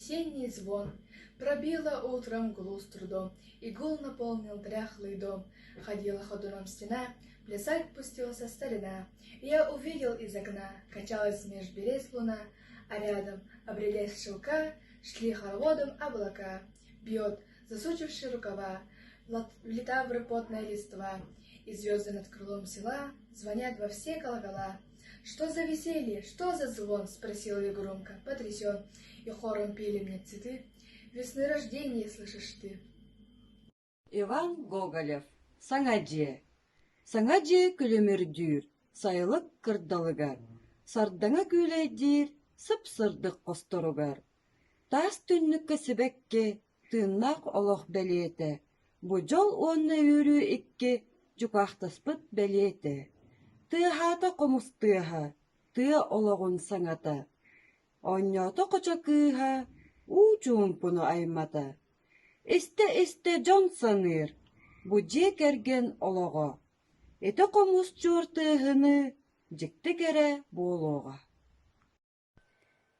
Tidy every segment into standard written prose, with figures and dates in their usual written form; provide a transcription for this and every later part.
Осенний звон пробило утром гулу с трудом, и гул наполнил дряхлый дом. Ходила ходуном стена, плясать пустился старина. Я увидел из окна, качалась меж берез луна, а рядом, обрелись шелка, шли хороводом облака. Бьет, засучивши рукава, в литавры потная листва, и звезды над крылом села звонят во все колокола. «Что за веселье? Что за звон?» — спросил я громко, потрясен, и хором пели мне цветы. «Весны рождения слышишь ты». Иван Гоголев. Саңаджи. Саңаджи күлөмөрдүр, сайлык кырдалыгар. Сардаңа күлейдир, сып-сырдык косторугар. Тас түннүккө себекке, тыыннак олох белиете. Бу жол уонна үрүү икки, жукактаспыт белиете. Тыахата комустыаха, тыа ологун саңата. Оньото коча кыыха, уучуумпуну аймата. Эсте жон саныр, бу же керген олого. Эте комус чууртыыхыны, жикти кере болога.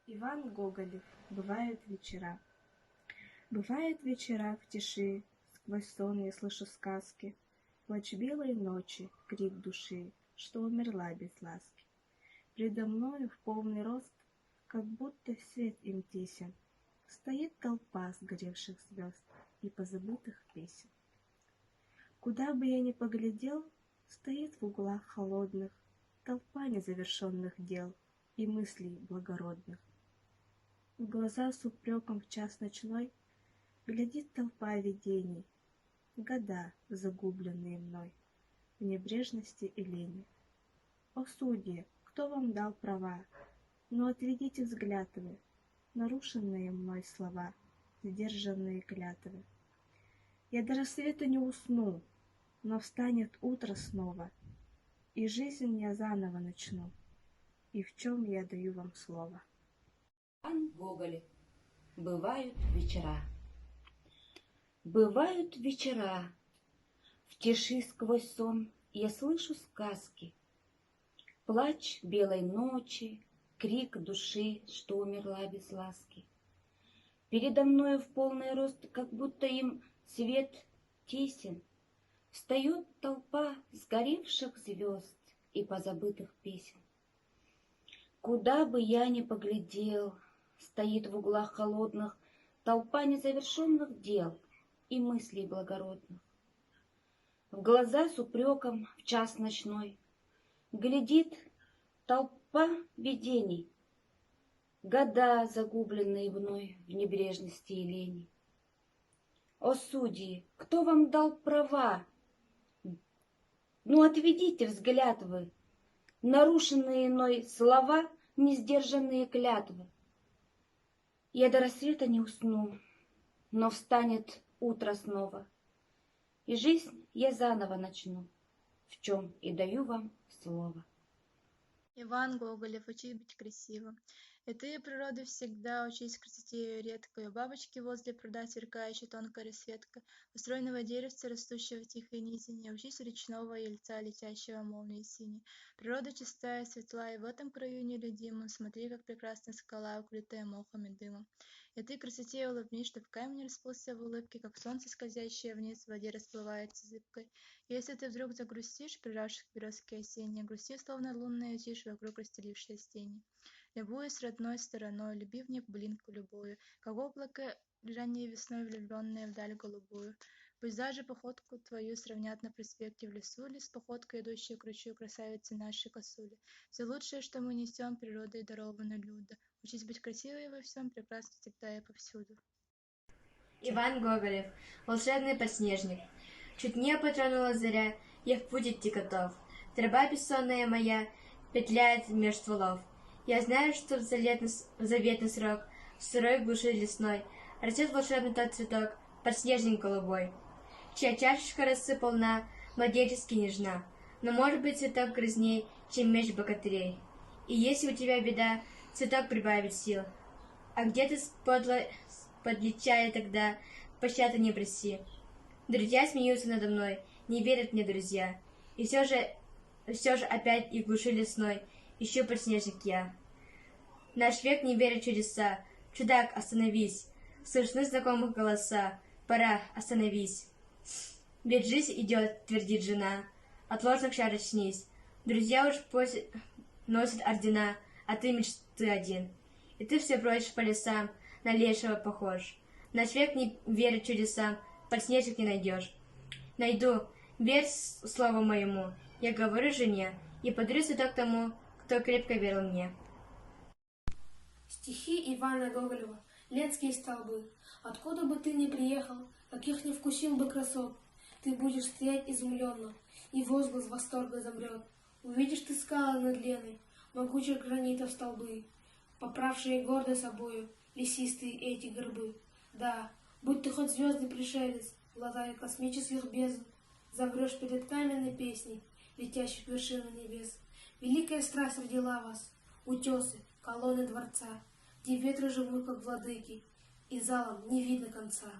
Иван Гоголев. Бывают вечера. Бывают вечера в тиши, сквозь сон я слышу сказки. Плач белой ночи, крик души, что умерла без ласки. Предо мною в полный рост, как будто свет им тесен, стоит толпа сгоревших звезд и позабытых песен. Куда бы я ни поглядел, стоит в углах холодных толпа незавершенных дел и мыслей благородных. В глаза с упреком в час ночной глядит толпа видений, года, загубленные мной, в небрежности и лени. О судьи, кто вам дал права? Но отведите взгляд вы, нарушенные мной слова, сдержанные клятвы. Я до рассвета не усну, но встанет утро снова, и жизнь я заново начну, и в чем я даю вам слово. Иван Гоголев. Бывают вечера. Бывают вечера. В тиши сквозь сон я слышу сказки. Плач белой ночи, крик души, что умерла без ласки. Передо мною в полный рост, как будто им свет тесен, встает толпа сгоревших звезд и позабытых песен. Куда бы я ни поглядел, стоит в углах холодных толпа незавершенных дел и мыслей благородных. В глаза с упреком в час ночной глядит толпа видений, года, загубленные мной в небрежности и лени. О судьи, кто вам дал права? Ну отведите взгляд вы, нарушенные мной слова, несдержанные клятвы. Я до рассвета не усну, но встанет утро снова, и жизнь я заново начну, в чем и даю вам слово. Иван Гоголев. Учись быть красивым. И ты, природы, всегда учись красоте ее редкой. У бабочки возле пруда сверкающая тонкая расцветка, у стройного деревца, растущего в тихой низине. Учись речного ельца, летящего молнией синей. Природа чистая, светла, и в этом краю нелюдимом смотри, как прекрасна скала, укрытая мохом и дымом. И ты красоте улыбнись, что в камень расплылся в улыбке, как солнце, скользящее вниз в воде, расплывается зыбкой. И если ты вдруг загрустишь, прижавшись к березке осенней, грусти, словно лунная тишь, вокруг расстелившаяся тени. Любуясь родной стороной, люби в небылинку любую, как облако ранней весной, влюбленное вдаль голубую. Пусть даже походку твою сравнят на проспекте в лесу или с походкой, идущей к ручью красавицы нашей косули. Все лучшее, что мы несем, природой даровано людо. Учись быть красивой во всем, прекрасно всегда и повсюду. Иван Гоголев. Волшебный подснежник. Чуть небо тронула заря, я в путь идти готов. Труба бессонная моя петляет меж стволов. Я знаю, что в заветный срок, в сырой глуши лесной, растет волшебный тот цветок, подснежник голубой, чья чашечка росы полна, младенчески нежна. Но может быть цветок грязней, чем меч богатырей. И если у тебя беда, цветок прибавит сил. А где ты подлечая тогда, пощады не проси. Друзья смеются надо мной, не верят мне друзья. И все же опять и в глуши лесной ищу подснежник я. Наш век не верит в чудеса, Чудак, остановись! Слышны знакомых голоса. Пора, остановись. Ведь жизнь идет, твердит жена. От ложных чар очнись. Друзья уж носят ордена, а ты мечты один. И ты все бродишь по лесам, на лешего похож. Наш век не верит чудесам, подснежник не найдешь. Найду, верь слову моему. Я говорю жене, и подарю цветок тому, кто крепко верил мне. Стихи Ивана Гоголева, Ленские столбы. Откуда бы ты ни приехал, каких не вкусил бы красот, ты будешь стоять изумленно, и возглас восторга замрет. Увидишь ты скалы над Леной, могучих гранитов столбы, поправшие гордо собою лесистые эти горбы. Да, будь ты хоть звездный пришелец, глотая космических бездн, замрешь перед каменной песней, летящей к вершинам небес. Великая страсть родила вас, утесы, колонны дворца, где ветры живут, как владыки, и залом не видно конца.